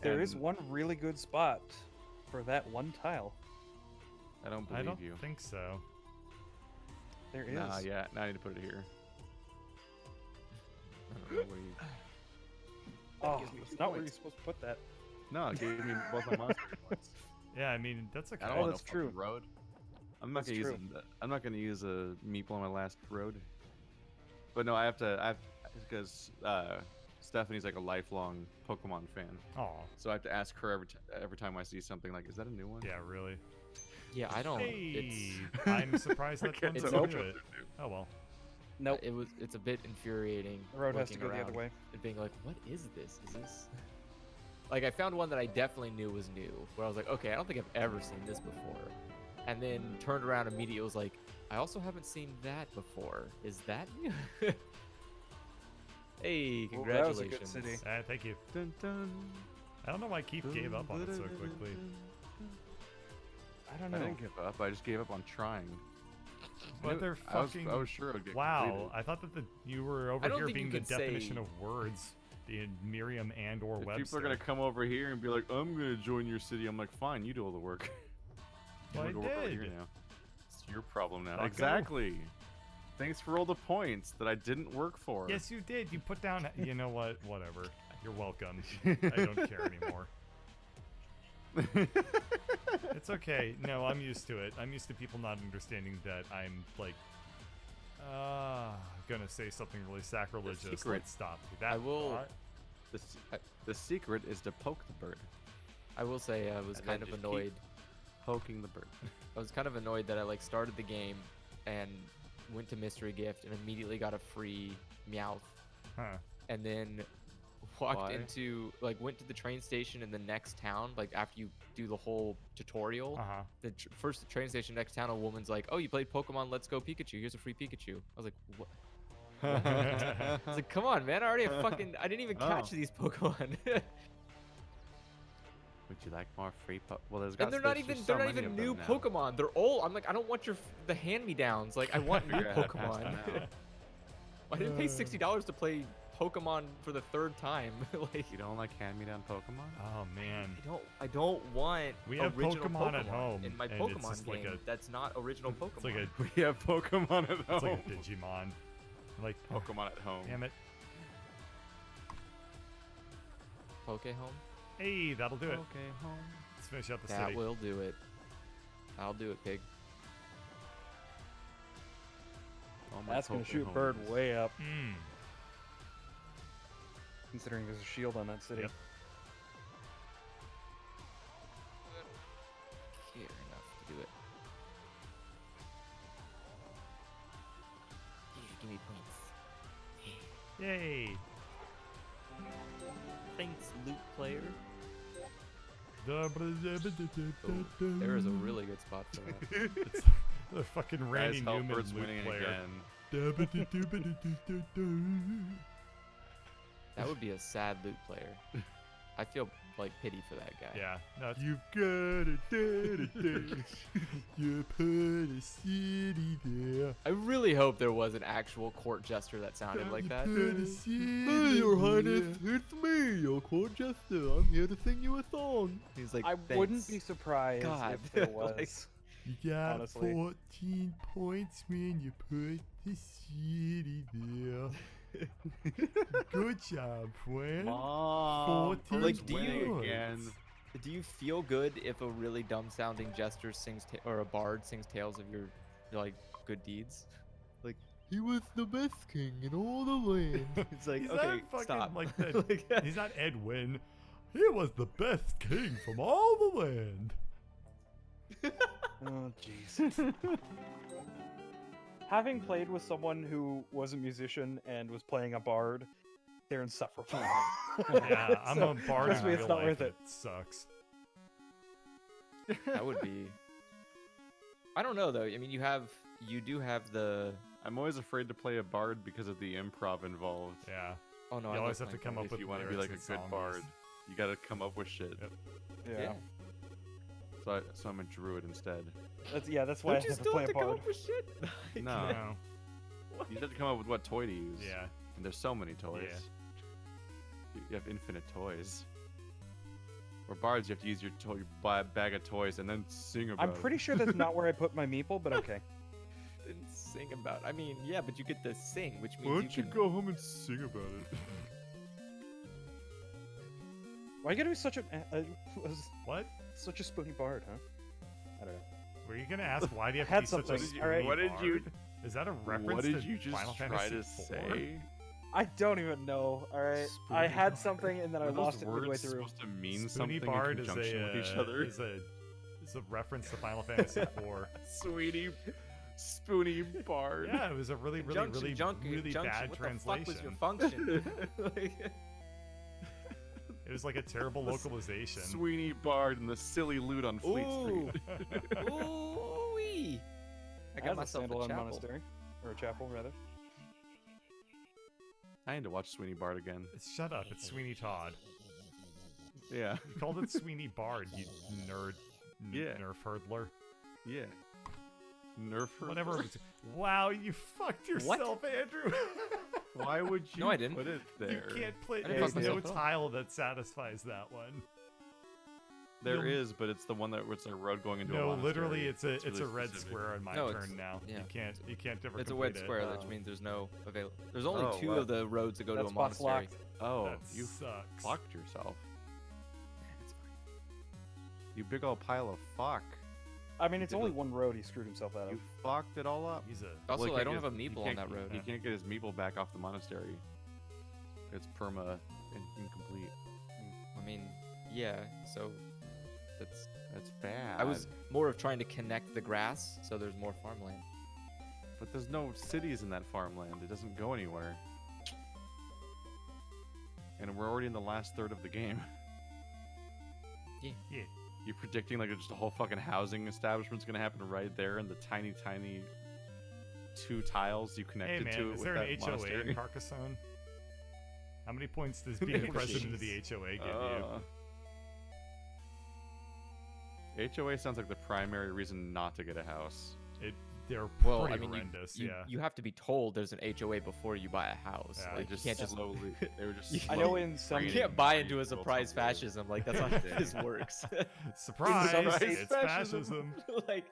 there is one really good spot for that one tile. I don't I believe don't you. think so. There is. Nah, yeah. Now I need to put it here. I don't know where you. Oh, gives me it's 2 not where you're points. supposed to put that. No, it gave me both my monster points. Yeah, I mean that's okay. I don't Oh, want that's no true. fucking road. I'm not That's gonna true. use I'm not gonna use a meeple on my last road. But no, I have because Stephanie's like a lifelong Pokemon fan, Aw, so I have to ask her every time I see something like, is that a new one? yeah, really. Yeah, I don't. Hey, I'm surprised that Can't one tell didn't which do one it. Oh well. Nope. It's a bit infuriating. The road has to looking go the other around way. And being like, what is this? Is this? Like, I found one that I definitely knew was new. Where I was like, okay, I don't think I've ever seen this before. And then turned around immediately. Was like, I also haven't seen that before. Is that new? Hey, Well, that was a congratulations. good city. Thank you. Dun, dun, I don't know why Keith gave up on it so dun, dun, quickly. dun, dun. I don't I know. didn't give up. I just gave up on trying. But they're fucking. I was sure it would get Wow, completed. I thought that you were over I don't here think you being the could say- definition of words, the Merriam and or If Webster. people are gonna come over here and be like, I'm gonna join your city, I'm like, fine, you do all the work. Well, I'm I gonna go work over did. here now. It's your problem now. Bucko. Exactly. Thanks for all the points that I didn't work for. Yes, you did. You put down. You know what? Whatever. You're welcome. I don't care anymore. It's okay. No, I'm used to it. I'm used to people not understanding that I'm like, gonna say something really sacrilegious. secret- Let's stop. That I will- thought- The secret is to poke the bird. I will say I was And kind then of just keep- annoyed. Poking the bird. I was kind of annoyed that I like started the game and went to mystery gift and immediately got a free Meowth, Huh. and then walked Why? into went to the train station in the next town. Like after you do the whole tutorial, Uh-huh. the first train station next town, a woman's like, "Oh, you played Pokemon? Let's go Pikachu. Here's a free Pikachu." I was like, "What?" I was like, "Come on, man! I already have fucking. I didn't even catch Oh. these Pokemon." Would you like more free Well, there's got And they're not there's even so they're not many even of new them now. Pokemon. They're old. I'm like, I don't want the hand-me-downs. Like, I want new Figure out how to pass Pokemon. them out. I didn't pay $60 to play Pokemon for the third time. Like, You don't like hand-me-down Pokemon? Oh man. I don't want We have original Pokemon at home, in my and it's Pokemon just like game. a- That's not original Pokemon. It's like a. We have Pokemon at It's home. like a Digimon. Like. Pokemon at home. Damn it. Poke Home. Hey, that'll do it. Okay, home. Let's finish out the That city. will do it. I'll do it, pig. All my That's gonna Poke shoot bird homes. way up, Mm. considering there's a shield on that city. Yep. Care enough to do it. Yeah, give me points. Yay. Thanks, loot player. There There is a really good spot for that. It's the fucking Randy Guys, Newman Helper's loot winning player. again. That would be a sad loot player. I feel like pity for that guy. Yeah. No, it's, You've got it. you put a city there. I really hope there was an actual court jester that sounded like that. Hey, Your Highness, it's me, your court jester. I'm here to sing you a song. He's like, I wouldn't be surprised God. if there Like- was. You got Honestly. 14 points when you put the city there. Good job, friend. Mom, 14 Like, do winning points. again. Do you feel good if a really dumb-sounding jester sings or a bard sings tales of your like good deeds? Like, he was the best king in all the land. It's like, He's okay, not fucking stop. like that. Like, He's not Edwin. He was the best king from all the land. Oh jeez. Having played with someone who was a musician and was playing a bard, they're insufferable. Yeah, I'm So, a bard. trust in me, it's real not life, worth and it. It sucks. that would be. I don't know though. I mean, you do have the. I'm always afraid to play a bard because of the improv involved. Yeah. Oh no, You I always love have to playing come up If with you want to be lyrics like a and good songs. bard, you gotta come up with shit. Yep. Yeah. So I'm a druid instead. That's why Don't I you have to still play have a to come bard. up with shit? No, No. you have to come up with what toy to use. Yeah. And there's so many toys. Yeah. You have infinite toys. For bards, you have to use your bag of toys and then sing about I'm it. pretty sure that's not where I put my meeple, but okay. Didn't sing about. I mean, yeah, but you get to sing, which Why means don't you you can. go home and sing about it? Why you gotta be such a What? such a spoony bard, huh? I don't know. Were you gonna ask why do you have Had to be such a something. spoony Alright. What did you- bard? Is that a reference What did to you just Final try Fantasy to IV? say? I don't even know. All right, I Spoony had bard. something and then I Are lost those it midway words through. supposed to mean Spoony something Bard in is conjunction a with each other? is a reference to Final Fantasy IV. Sweetie, spoony bard. Yeah, it was a really bad What translation. the fuck was your function? Like, It was like a terrible localization. Sweeney Bard and the silly loot on Fleet Ooh. Street. Ooh-wee. I got As a myself a standalone chapel. monastery or a chapel rather. I need to watch Sweeney Bard again. Shut up! It's Sweeney Todd. Yeah, You called it Sweeney Bard, you nerd. Yeah. Nerf hurdler. yeah. Nerf her. Whatever. It was. Wow, you fucked yourself, Andrew. Why would you No, I didn't. put it You there? can't play. I didn't There's fuck no myself at all. tile that satisfies that one. There You'll- is, but it's the one that it's a road going into a No, monastery. literally, it's a really red specific. square on my No, it's- turn now. yeah. You can't ever. It's a complete red it. square, which Oh. means there's no avail. There's only Oh, two wow. of the roads that go That to a spot's monastery. locked. Oh, That you sucks. fucked yourself. It's fine. You big old pile of fuck. I mean, it's did only look- one road he screwed himself out You of. fucked it all up. He's a. Also, Well, I he don't can't have a get- he meeple on can't- that road. He can't get his meeple back off the monastery. It's perma incomplete. I mean, yeah. So that's. That's bad. I was more of trying to connect the grass so there's more farmland. But there's no cities in that farmland. It doesn't go anywhere. And we're already in the last third of the game. Yeah. You're predicting like just a whole fucking housing establishment's gonna happen right there in the tiny, tiny 2 tiles you Hey connected man, to it is with there that an HOA monastery. in Carcassonne? How many points does being president of the HOA give you? HOA sounds like the primary reason not to get a house. They're Well, pretty I mean, horrendous. you, Yeah. you have to be told there's an HOA before you buy a house. Yeah, They Like, you just can't just. slowly. They were just. I know slowly in some- You training can't buy how into you a build surprise something. fascism. Like that's not how this works. Surprise! some It's states- fascism. Like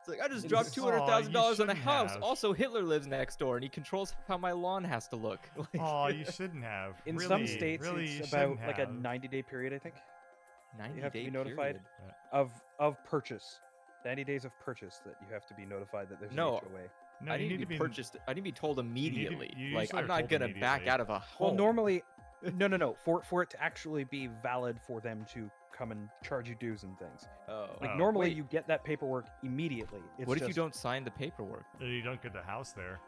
it's like I just In dropped s- $200,000 on a shouldn't house. have. Also, Hitler lives next door and he controls how my lawn has to look. Like, Oh, you shouldn't have. In really, some states, really, you it's about shouldn't like a have. 90-day period, I think, 90 have to day be notified. period. of purchase. 90 days of purchase that you have to be notified that there's No. an HOA. No, I you need to need be purchased. I need to be told immediately. you Like usually I'm are not told gonna back immediately. out of a home. Well, normally, no. For it to actually be valid for them to come and charge you dues and things. Oh. Like Oh. normally, Wait. you get that paperwork immediately. It's What if you just- don't sign the paperwork? You don't get the house there.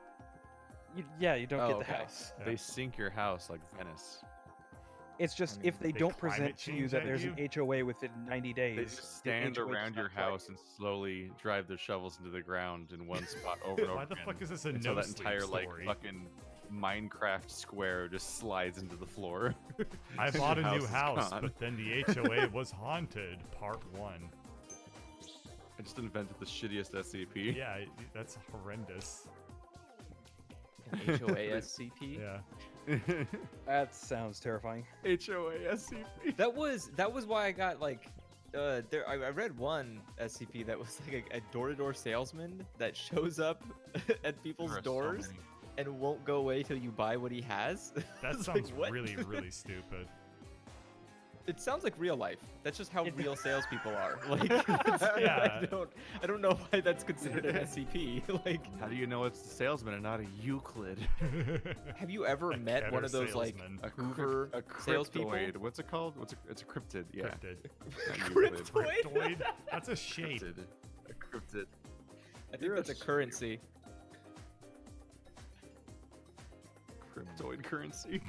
You don't Oh, get the okay. house. Yeah. They sink your house like Venice. It's just I mean, if they they don't climate present to you change that at there's you? an HOA within 90 days, They the just stand HOA does around not your apply. house and slowly drive their shovels into the ground in one spot over and over Why the again fuck is this a until no that entire sleep like story? fucking Minecraft square just slides into the floor. I And bought a your new is house, gone. but then the HOA was haunted. Part 1. I just invented the shittiest SCP. Yeah, that's horrendous. An HOA SCP. Yeah. That sounds terrifying. HOA SCP. That was why I got like I read one SCP that was like a door-to-door salesman that shows up at people's There are so doors many. and won't go away till you buy what he has. That It's like, sounds what? really, really stupid. It sounds like real life. That's just how It- real salespeople are. Like, Yeah. I don't know why that's considered an SCP. Like, How do you know it's the salesman and not a Euclid? have you ever A met one Keter of those like salesman. A Hoover a salespeople? cryptoid. What's it called? It's a cryptid. Yeah. Cryptid. Not Euclid. Cryptoid? Cryptoid? That's a shape. Cryptid. A cryptid. I think You're that's a a currency. Cryptoid currency.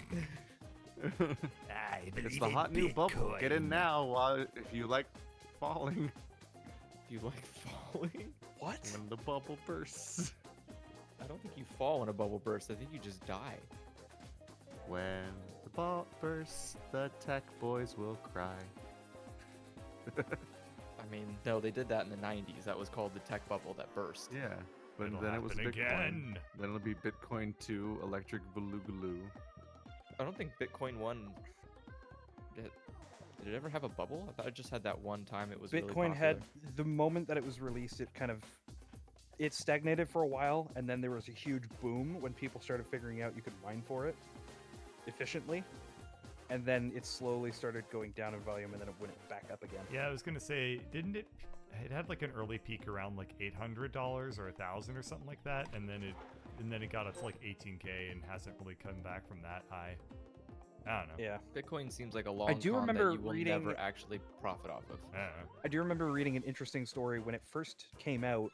It's It's the hot new bubble. Get in now while if you like falling. If you like falling, What? When the bubble bursts. I don't think you fall in a bubble burst. I think you just die. When the ball bursts, the tech boys will cry. I mean, no, they did that in the 90s. That was called the tech bubble that burst. Yeah, but It'll then it was happen Bitcoin. again. Then it'll be Bitcoin 2 Electric Boogaloo. I don't think Bitcoin 1 Did it ever have a bubble? I thought it just had that one time it was really Bitcoin popular. had the moment that it was released, it stagnated for a while, and then there was a huge boom when people started figuring out you could mine for it efficiently, and then it slowly started going down in volume, and then it went back up again. Yeah, I was gonna say, didn't it? It had like an early peak around like $800 or $1,000 or something like that, and then it got up to like 18K and hasn't really come back from that high. I don't know. Yeah, Bitcoin seems like a long do con remember that you will reading- never actually profit off of. I don't know. I do remember reading an interesting story when it first came out.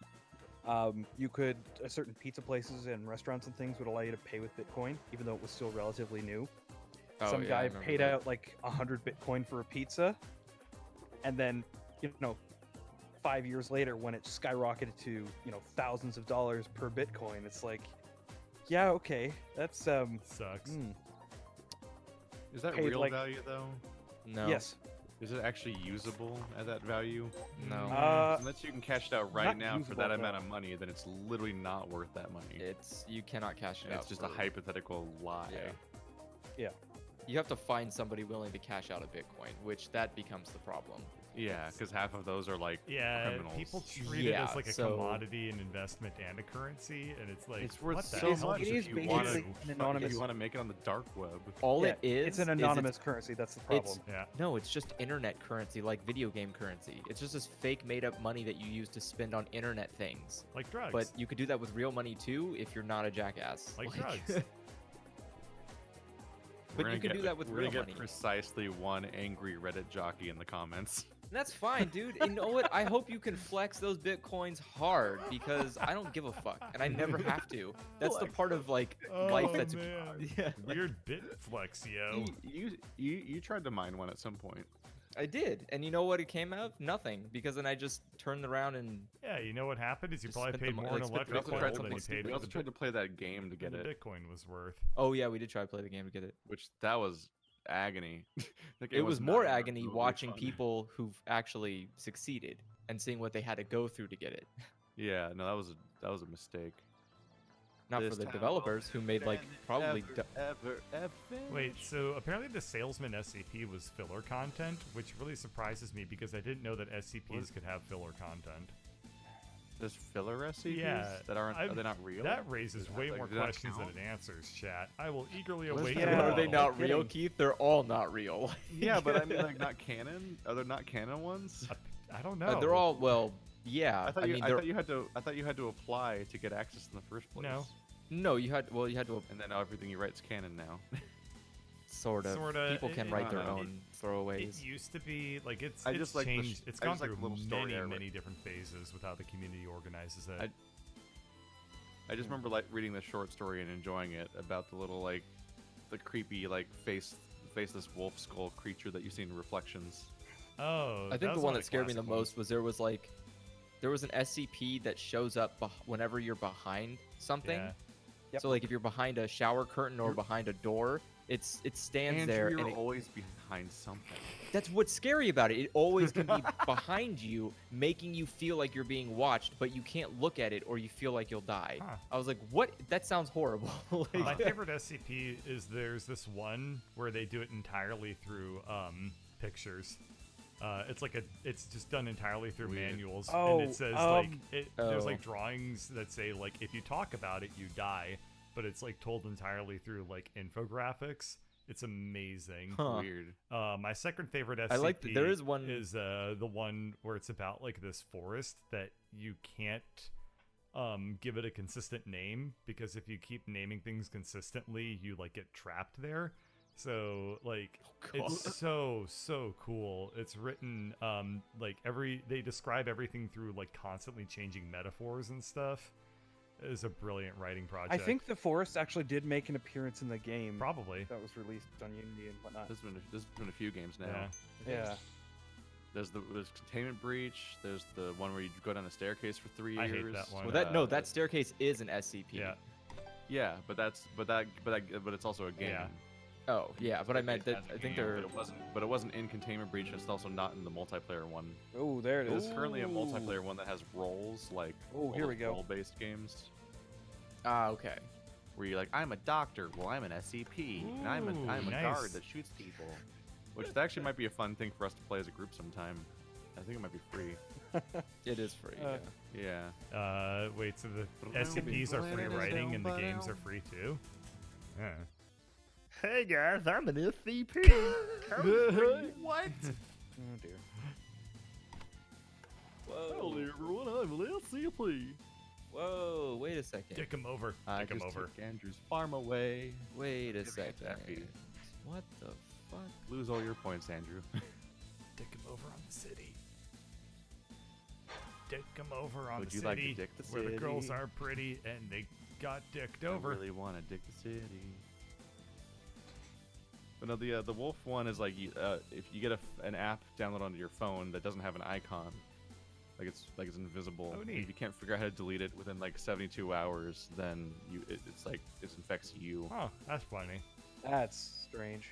You could certain pizza places and restaurants and things would allow you to pay with Bitcoin, even though it was still relatively new. Oh, Some yeah, I guy remember paid that. out like 100 Bitcoin for a pizza, and then 5 years later, when it skyrocketed to thousands of dollars per Bitcoin, it's like, yeah, okay, that's Sucks. Is that Paid, real like- value though? No. yes. Is it actually usable at that value? No. Unless you can cash it out right not now for usable, that amount no. of money, then it's literally not worth that money. You cannot cash it And out. it's just a for- hypothetical lie. Yeah. You have to find somebody willing to cash out a Bitcoin, which that becomes the problem. Yeah, because half of those are like Yeah, criminals. people treat it Yeah, as like a so- commodity, an investment, and a currency, and it's like, It's worth what the so hell much does it is if you want basically to. an anonymous- If you want to make it on the dark web. All Yeah, it is it's an is anonymous currency. That's the problem. Yeah. No, it's just internet currency, like video game currency. It's just this fake made-up money that you use to spend on internet things. Like drugs. But you could do that with real money too if you're not a jackass. Like drugs. But you can do that with we're real gonna money. get precisely one angry Reddit jockey in the comments. And that's fine, dude. You know what? I hope you can flex those bitcoins hard because I don't give a fuck, and I never have to. That's the part of like life Oh, that's man. yeah. Weird bit flex, yo. You tried to mine one at some point. I did, and you know what? It came out nothing because then I just turned around and Yeah, you know what happened is you Just probably spent the paid mo- more in like, spent the- We also electrical tried to than you paid we for also the tried to play that game to get than the it, Bitcoin was worth. oh yeah, we did try to play the game to get it. which that was agony. That game It was not more even agony remotely watching fun. people who've actually succeeded and seeing what they had to go through to get it. Yeah, no, that was a mistake. Not This for the time developers who made like probably ever. Wait, so apparently the Salesman SCP was filler content, which really surprises me because I didn't know that SCPs could have filler content. There's filler SCPs Yeah, that aren't. Are they not real? That raises way Like, more do they not questions than count? it answers, chat. I will eagerly What is await that? your Yeah. Are they call. not no real, kidding. Keith? They're all not real. Yeah, but I mean, like, not canon. Are there not canon ones? I don't know. They're all well, yeah. I thought, mean, I they're thought you had to. I thought you had to apply to get access in the first place. No. no. You had to And then everything you write's canon now. sort of. Sorta, People can it- write their it- own It throwaways. used to be like it's I it's just like the changed. sh- It's I gone just like through the little story I many read. different phases with how the community organizes it. I just remember like reading the short story and enjoying it about the little like, the creepy like faceless wolf skull creature that you see in Reflections. Oh, I think the was one of that scared me the classic ones. most was there was an SCP that shows up whenever you're behind something. Yeah. Yep. So like if you're behind a shower curtain or behind a door, it stands there You're and it, always behind something. that's what's scary about it. It always can be behind you, making you feel like you're being watched, but you can't look at it or you feel like you'll die. Huh. I was like, what? That sounds horrible. Like, My favorite SCP is there's this one where they do it entirely through pictures. It's just done entirely through Weird. manuals, Oh, and it says like there's Oh. like drawings that say like if you talk about it you die, but it's like told entirely through like infographics. It's amazing. Huh. Weird. My second favorite SCP I like there is one is the one where it's about like this forest that you can't give it a consistent name, because if you keep naming things consistently you like get trapped there. So like it's so cool. It's written like they describe everything through like constantly changing metaphors and stuff. It is a brilliant writing project. I think the forest actually did make an appearance in the game probably. that was released on Unity and whatnot. There's been a few games now. Yeah. Yeah. There's Containment Breach. There's the one where you go down the staircase for 3 years. I hate that one. well, that staircase is an SCP. Yeah. Yeah, but it's also a game. Yeah. Oh yeah, but I meant Staircase that has a I think game, they're but it wasn't in Containment Breach. And it's also not in the multiplayer one. Oh, there it is. There's currently a multiplayer one that has roles, like Oh, here we go. role-based games, okay. where you're like, I'm a doctor. Well, I'm an SCP, and I'm a Ooh, guard nice. that shoots people. Which actually might be a fun thing for us to play as a group sometime. I think it might be free. It is free. Yeah. Wait, so the SCPs are free writing and the games are free too? Yeah. Hey guys, I'm an SCP. What? Oh dear. Whoa. everyone, I'm an LCP. Whoa. Wait a second. Dick him over. I Dick him just over. took Andrew's farm away. Wait a Give me a second. taffy. What the fuck? Lose all your points, Andrew. Dick him over on the city. Dick him over on Would the you city like to dick the where the girls city? are pretty and they got dicked I over. really want to dick the city. But no, the wolf one is like if you get an app download onto your phone that doesn't have an icon, like it's invisible. Oh, If neat. you can't figure out how to delete it within like 72 hours, then it's like it infects you. Oh, that's funny. That's strange.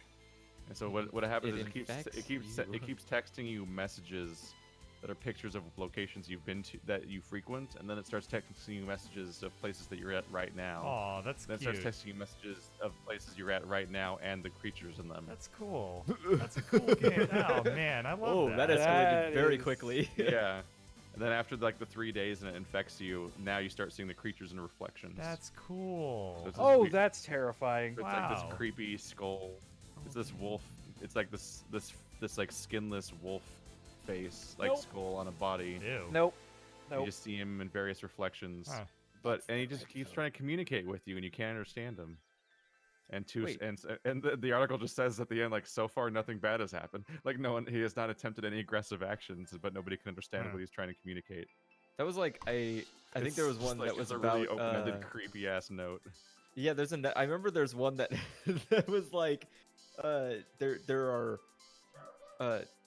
And so what happens It is it keeps infects you. texting you messages that are pictures of locations you've been to that you frequent, and then it starts texting you messages of places that you're at right now. Oh, that's Then it cute. starts texting you messages of places you're at right now and the creatures in them. That's cool. That's a cool game. Oh man, I love Oh, that. that escalated That very is- quickly. Yeah. And then after like the 3 days and it infects you, now you start seeing the creatures and reflections. That's cool. So it's Oh, weird- that's terrifying. It's like Wow. this creepy skull. It's this wolf. It's like this like skinless wolf face, like Nope. skull on a body. Ew. Nope. You Nope. just see him in various reflections. Huh. And he just keeps trying to communicate with you, and you can't understand him. And Wait. the article just says at the end, like, so far nothing bad has happened. Like he has not attempted any aggressive actions, but nobody can understand Huh. what he's trying to communicate. That was like I think there was It's one like- that was it's a about really open-ended, creepy ass note. yeah. I remember there's one that that was like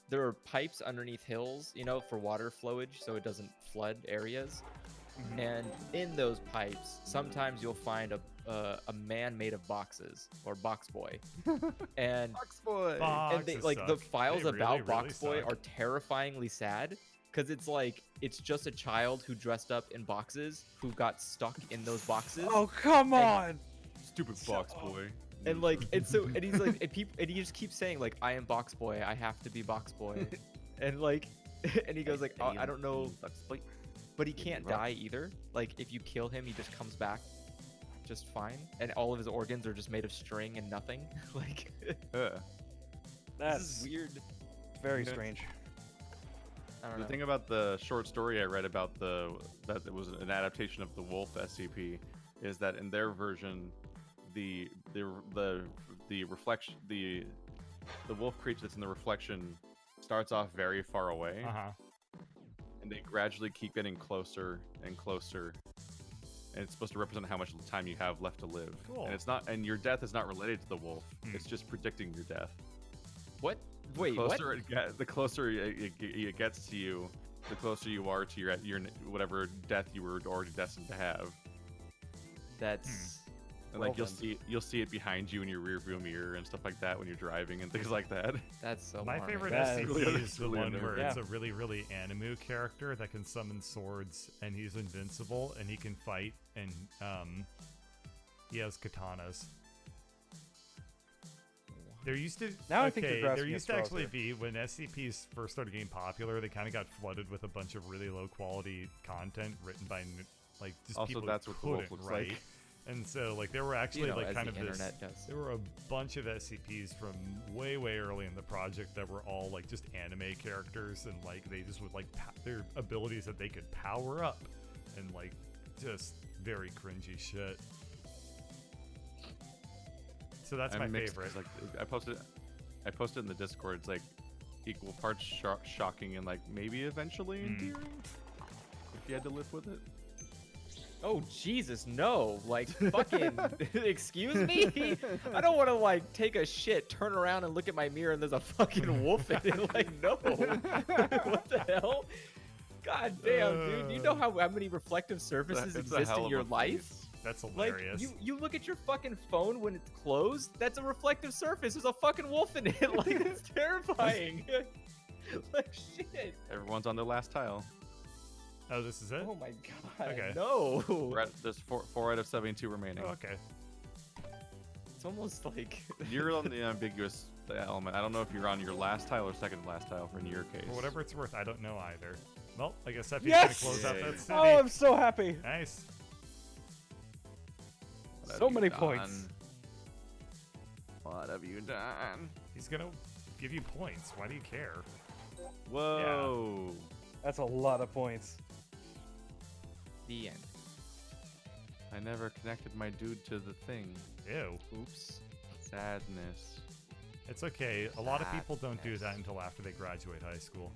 there are pipes underneath hills, you know, for water flowage so it doesn't flood areas. Mhm. And in those pipes, sometimes you'll find a man made of boxes or box boy. And Box boy. and they, Boxes like the suck. files They about really, Box Boy suck. are terrifyingly sad because it's like it's just a child who dressed up in boxes who got stuck in those boxes. Oh, come And- on. Stupid box boy. And like and so and he's like and he just keeps saying like I am Box Boy, I have to be Box Boy. And like and he goes like oh, I don't know, but he can't die either. Like if you kill him, he just comes back just fine and all of his organs are just made of string and nothing. Like this That's is weird. very Yeah. strange. I don't The know. thing about the short story I read about that it was an adaptation of the Wolf SCP is that in their version, the reflection the wolf creature that's in the reflection starts off very far away, Uh-huh. and they gradually keep getting closer and closer. And it's supposed to represent how much time you have left to live. Cool. And it's not, and your death is not related to the wolf. Hmm. It's just predicting your death. What? Wait, what? The closer it gets to you, the closer you are to your whatever death you were already destined to have. That's And Well like then. you'll see it behind you in your rear view mirror and stuff like that when you're driving and things like that. that's so My horny. favorite That SCP is is the really one where unnerving. it's a really, really animu character that can summon swords and he's invincible and he can fight and he has katanas. There used to Now I think you're there grasping at used to straws actually here. be when SCPs first started getting popular, they kind of got flooded with a bunch of really low quality content written by like just Also, people that's who what the wolf couldn't looks write. like. And so like there were actually You know, like as kind the of this internet does. there were a bunch of SCPs from way early in the project that were all like just anime characters and like they just would like their abilities that they could power up and like just very cringy shit. So that's my I'm mixed, favorite. 'cause, like I posted in the Discord. It's like equal parts shocking and like maybe eventually endearing if you had to live with it. Oh Jesus, no! Like fucking, excuse me? I don't want to like take a shit, turn around and look at my mirror and there's a fucking wolf in it. Like no, what the hell? God damn, dude! You know how many reflective surfaces It's a exist hell in of your a life? face. That's Like hilarious. you look at your fucking phone when it's closed. That's a reflective surface. There's a fucking wolf in it. Like it's terrifying. Like shit. Everyone's on their last tile. Oh, this is it? Oh my god. Okay. No. There's four out of 72 remaining. Oh, okay. It's almost like You're on the ambiguous the element. I don't know if you're on your last tile or second to last tile in your case. For whatever it's worth, I don't know either. Well, I guess Effie's Yes! gonna close out Yay. that city. Oh, I'm so happy. Nice. What So have many you points. done? What have you done? He's gonna give you points. Why do you care? Whoa. That's a lot of points. The end. I never connected my dude to the thing. Ew. Oops. Sadness. It's okay. A lot of people don't do that Sadness. until after they graduate high school.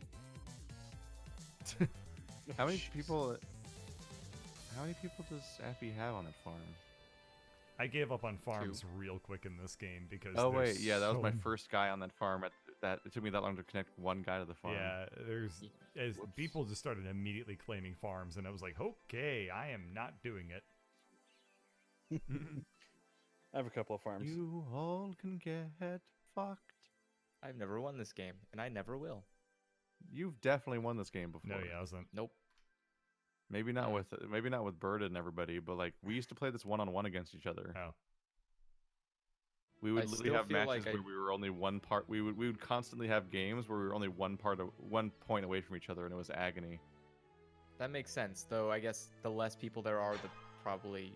How many people? How many people does Effie have on that farm? I gave up on farms real quick in this game because. Oh there's wait, yeah, that was so my first guy on that farm. It took me that long to connect one guy to the farm. Yeah, there's as Whoops. people just started immediately claiming farms, and I was like, okay, I am not doing it. I have a couple of farms. You all can get fucked. I've never won this game, and I never will. You've definitely won this game before. No, yeah, I wasn't. Nope. Maybe not with Bird and everybody, but like we used to play this one-on-one against each other. Oh, We would I literally still have feel matches like where we were only one part. We would constantly have games where we were only one point away from each other, and it was agony. That makes sense, though. I guess the less people there are, the probably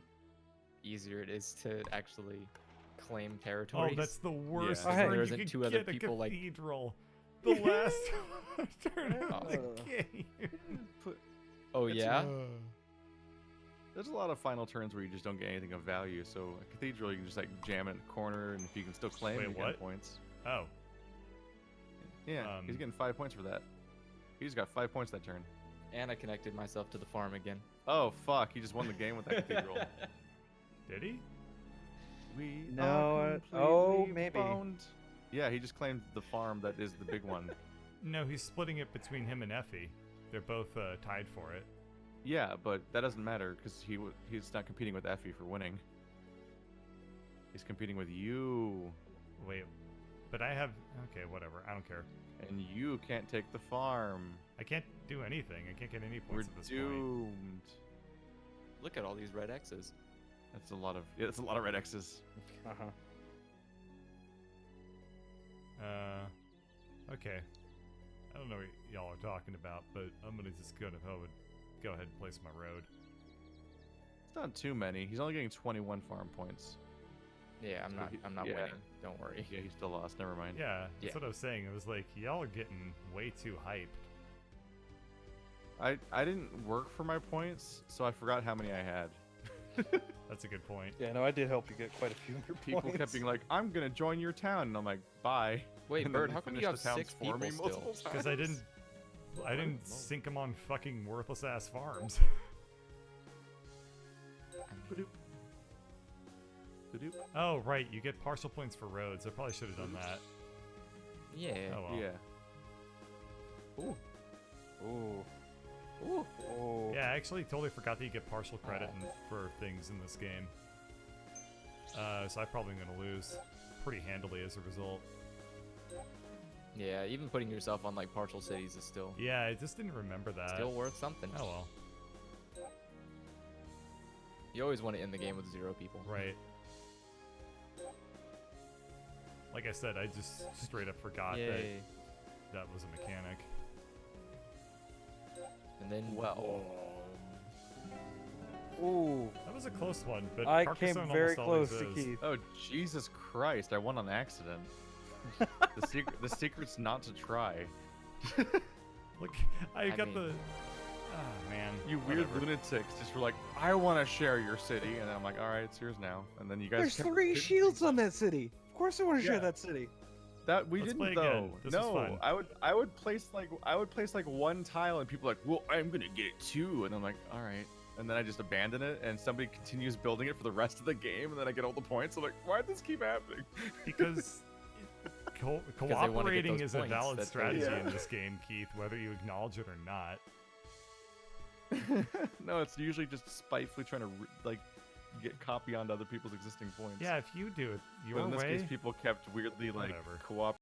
easier it is to actually claim oh, territories. that's the worst. Oh, hey. turn There you isn't could two other get a people, like- cathedral. The last turn of the Oh. game. Oh yeah. Uh, There's a lot of final turns where you just don't get anything of value. So a cathedral, you can just like jam it in the corner, and if you can still claim, Wait, you what? get points. oh, Yeah, he's getting 5 points for that. He's got 5 points that turn. And I connected myself to the farm again. Oh fuck! He just won the game with that cathedral. did he? We No, are oh, completely maybe. boned. Yeah, he just claimed the farm that is the big one. No, he's splitting it between him and Effie. They're both tied for it. Yeah, but that doesn't matter because he's not competing with Effie for winning. He's competing with you, Wait, but I have. Okay, whatever. I don't care. and you can't take the farm. I can't do anything. I can't get any We're points at this point. doomed. Look at all these red X's. That's a lot of red X's. Uh-huh. Okay. I don't know what y'all are talking about, but I'm gonna just go ahead and place my road. It's not too many. He's only getting 21 farm points. Yeah, I'm So not. he- I'm not yeah. winning. Don't worry. Yeah, he still lost. Never mind. Yeah, that's Yeah. what I was saying. It was like y'all are getting way too hyped. I didn't work for my points, so I forgot how many I had. That's a good point. Yeah, no, I did help you get quite a few more People points. kept being like, "I'm gonna join your town," and I'm like, "Bye." Wait, And then Bird, he how come you finished have the towns 6 for people me still? multiple Because I times. didn't sink them on fucking worthless ass farms. Ba-doop. Ba-doop. Oh right, you get partial points for roads. I probably should have done that. Yeah. Oh well. Yeah. Ooh. Ooh. Ooh. Oh. Yeah, I actually totally forgot that you get partial credit for things in this game. So I'm probably gonna lose pretty handily as a result. Yeah. Even putting yourself on like partial cities is still Yeah, I just didn't remember that. still worth something. Oh well. You always want to end the game with 0 people. Right. Like I said, I just straight up forgot Yay. that was a mechanic. And then Well. Ooh. That was a close one, but I Carcassonne came very almost close always to is. Keith. Oh Jesus Christ! I won on accident. The secret's not to try. Look, I got mean- the. Ah man. You weird whatever. lunatics just were like, "I want to share your city," and I'm like, "All right, it's yours now." And then you guys. There's kept 3 pitching shields things. on that city. Of course I want to share Yeah. that city. That we Let's didn't play though. again. This was No, fun. I would place like one tile, and people are like, "Well, I'm gonna get 2," and I'm like, "All right." And then I just abandon it, and somebody continues building it for the rest of the game, and then I get all the points. I'm like, "Why does this keep happening?" Because they wanna get cooperating those is a points, valid that's why- strategy Yeah. in this game, Keith, whether you acknowledge it or not. No, it's usually just spitefully trying to like get copy onto other people's existing points. Yeah, if you do it But your in this way, case, people kept weirdly like Whatever. cooperating.